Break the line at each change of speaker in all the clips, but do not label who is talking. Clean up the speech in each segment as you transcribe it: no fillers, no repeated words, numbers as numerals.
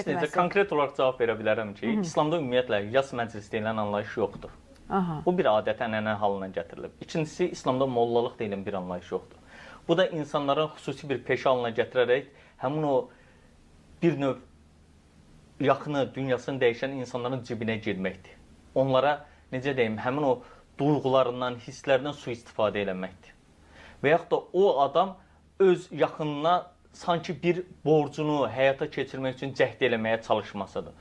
Necə konkret olaraq cavab verə bilərəm ki, İslamda ümumiyyətlə yas məclis deyilən anlayış yoxdur. Bu bir adət-ənənə halına gətirilib. İkincisi, İslamda mollalıq deyilən bir anlayış yoxdur. Bu da insanların xüsusi bir peşə halına gətirərək həmin o bir növ yaxını, dünyasını dəyişən insanların cibinə girməkdir. Onlara, necə deyim, həmin o duyğularından, hisslərindən sui-istifadə eləməkdir. Və yaxud da o adam öz yaxınına sanki bir borcunu həyata keçirmək üçün cəhd eləməyə çalışmasıdır.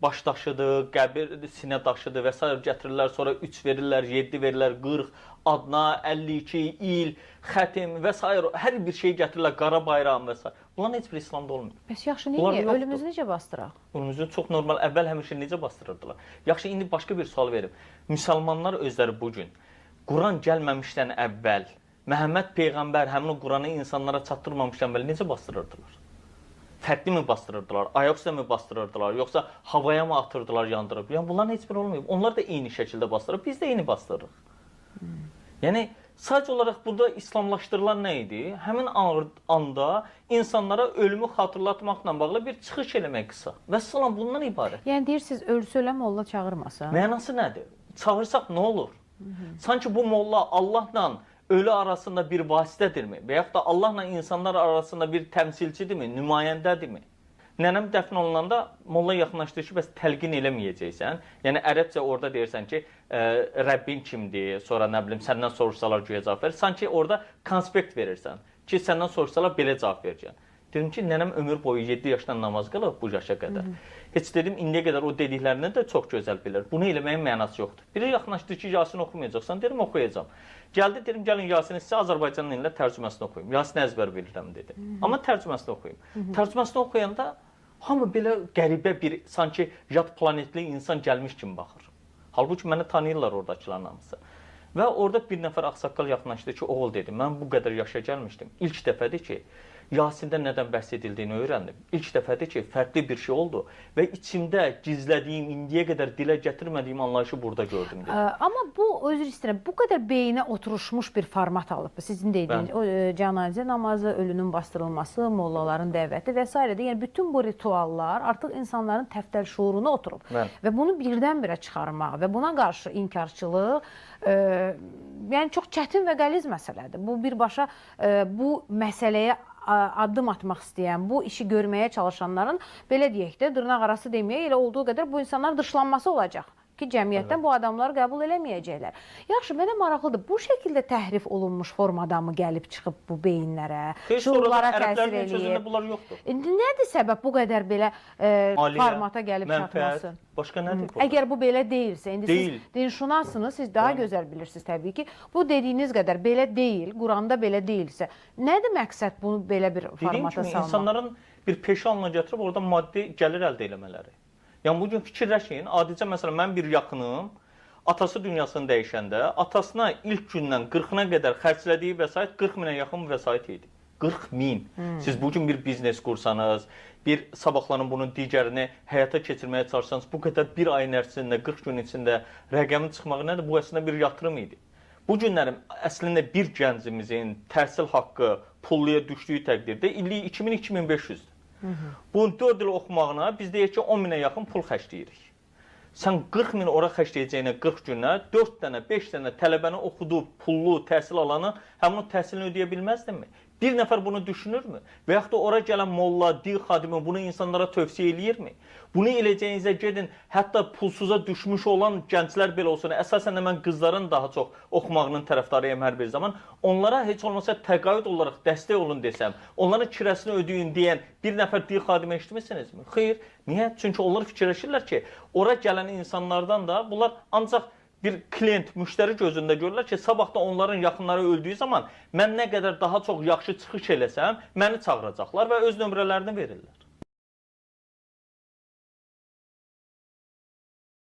Baş daşıdır, qəbir, sinə daşıdır və s. gətirirlər, sonra 3 verirlər, 7 verirlər, 40, adna, 52, il, xətim və s. Hər bir şey gətirirlər, qara bayrağım və s. Bunların heç bir İslamda olmuyor.
Bəs yaxşı, niyə? Ölümüzü necə bastıraq?
Ölümüzü çox normal, əvvəl həmişə necə bastırırdılar? Yaxşı, indi başqa bir sual verim. Müsəlmanlar özləri bugün, Quran gəlməmişdən əvvəl, Məhəmməd Peyğəmbər həmin o Quranı insanlara çatdırmamışdan əvvəl necə bastırırdılar? Fərqli mi bastırırdılar, ayaq üstə mi bastırırdılar, yoxsa havaya mı atırdılar, yandırıb? Yəni, bunların heç biri olmayıb. Onlar da eyni şəkildə bastırır, biz də eyni bastırırıq. Yəni, sadəcə olaraq burada İslamlaşdırılan nə idi? Həmin anda insanlara ölümü xatırlatmaqla bağlı bir çıxış eləmək qısa. Və salam bundan ibarət.
Yəni, deyirsiniz, ölüsü ölən molla çağırmasın.
Mənası nədir? Çağırsaq nə olur? Sanki bu molla Allahla ölü arasında bir vasitədirmi? Və yaxud da Allahla insanlar arasında bir təmsilçidirmi? Nümayəndədirmi? Nənəm dəfn olunanda molla yaxınlaşdığı ki, bəs təlqin eləməyəcəksən. Yəni, ərəbcə orada deyirsən ki, Rəbbin kimdir? Sonra nə bilim, səndən soruşsalar güya cavab verir. Sanki orada konspekt verirsən ki, səndən soruşsalar belə cavab verəcəksən. Dedim ki, nənəm ömür boyu 7 yaşdan namaz qılıb bu yaşa qədər. Heç dedim, indiyə qədər o dediklərini də çox gözəl bilir. Bunu eləməyin mənası yoxdur. Biri yaxınlaşdı ki, Yasin oxumayacaqsan, dedim, oxuyacam. Gəldi, dedim, gəlin Yasini sizə Azərbaycan dilində tərcüməsini oxuyum. Yasin əzbər bilirəm, dedi. Amma tərcüməsini oxuyum. Tərcüməsini oxuyanda hamı belə qəribə bir, sanki yad planetli insan gəlmiş kimi baxır. Halbuki məni tanıyırlar oradakıların hamısı. Və orada bir nəfər ağsaqqal yaxınlaşdı ki, oğul dedi, mən bu qədər yaşa gəlmişdim. İlk dəfədir ki, Yasində nədən bəhs edildiyini öyrəndim. İlk dəfədir ki, fərqli bir şey oldu və içimdə gizlədiyim, indiyə qədər dilə gətirmədiyim anlayışı burada gördüm.
Amma bu, özür istəyirəm, bu qədər beyinə oturuşmuş bir format alıb. Sizin dediyiniz, o cənazə namazı, ölünün bastırılması, mollaların dəvəti və s. Yəni, bütün bu rituallar artıq insanların təftəl şuuruna oturub. Və bunu birdən-birə çıxarmaq və buna qarşı inkarçılıq, yəni çox çətin və qəliz məsələdir. Bu birbaşa bu məsələyə addım atmaq istəyən, bu işi görməyə çalışanların, belə deyək də, dırnaq arası deməyək, elə olduğu qədər bu insanlar dışlanması olacaq ki, cəmiyyətdən bu adamları qəbul eləməyəcəklər. Yaxşı, mənə maraqlıdır, bu şəkildə təhrif olunmuş formada mı gəlib çıxıb bu beyinlərə, şuurlara təsir eləyib? Nədir səbəb bu qədər belə formata gəlib çatması?
Başqa nədir?
Əgər bu belə deyilsə, indi siz dinşünasınız, siz daha gözəl bilirsiniz təbii ki, bu dediyiniz qədər belə deyil, Quranda belə deyilsə, nədir məqsəd bunu belə bir formata salmaq?
Dediyim kimi, insanların bir peşə halına gətirib orada maddi gəlir əldə eləmələri. Yəni, bugün fikirləşin, adicə məsələn, mən bir yaxınım, atası dünyasını dəyişəndə, atasına ilk gündən 40-na qədər xərclədiyi vəsait 40 minə yaxın vəsait idi. 40 min. Siz bugün bir biznes qursanız, bir sabahların bunun digərini həyata keçirməyə çalışsanız, bu qədər bir ayın ərzində, 40 gün içində rəqəmin çıxmağı nədir? Bu əslində bir yatırım idi. Bu günlərin əslində bir gəncimizin təhsil haqqı pulluya düşdüyü təqdirdə illik 2000-2500-dür. Bunun 4 il oxumağına biz deyək ki, 10 minə yaxın pul xərcləyirik. Sən 40 min ora xərcləyəcəyinə 40 günə 4 dənə, 5 dənə tələbəni oxudub, pullu, təhsil alanı həmin o təhsilini ödəyə bilməzdinmi? Bir nəfər bunu düşünürmü? Və yaxud da ora gələn molla, din xadimi bunu insanlara tövsiyə eləyirmi? Bunu eləyəcəyinizə gedin, hətta pulsuza düşmüş olan gənclər belə olsun, əsasən də mən qızların daha çox oxumağının tərəfdarıyım hər bir zaman, onlara heç olmasa təqaüd olaraq dəstək olun desəm, onların kirəsini ödəyin deyən bir nəfər din xadimi eşitmişsinizmi? Xeyr, niyə? Çünki onlar fikirləşirlər ki, ora gələn insanlardan da bunlar ancaq bir klient, müştəri gözündə görürlər ki, sabah da onların yaxınları öldüyü zaman mən nə qədər daha çox yaxşı çıxış eləsəm, məni çağıracaqlar və öz nömrələrini verirlər.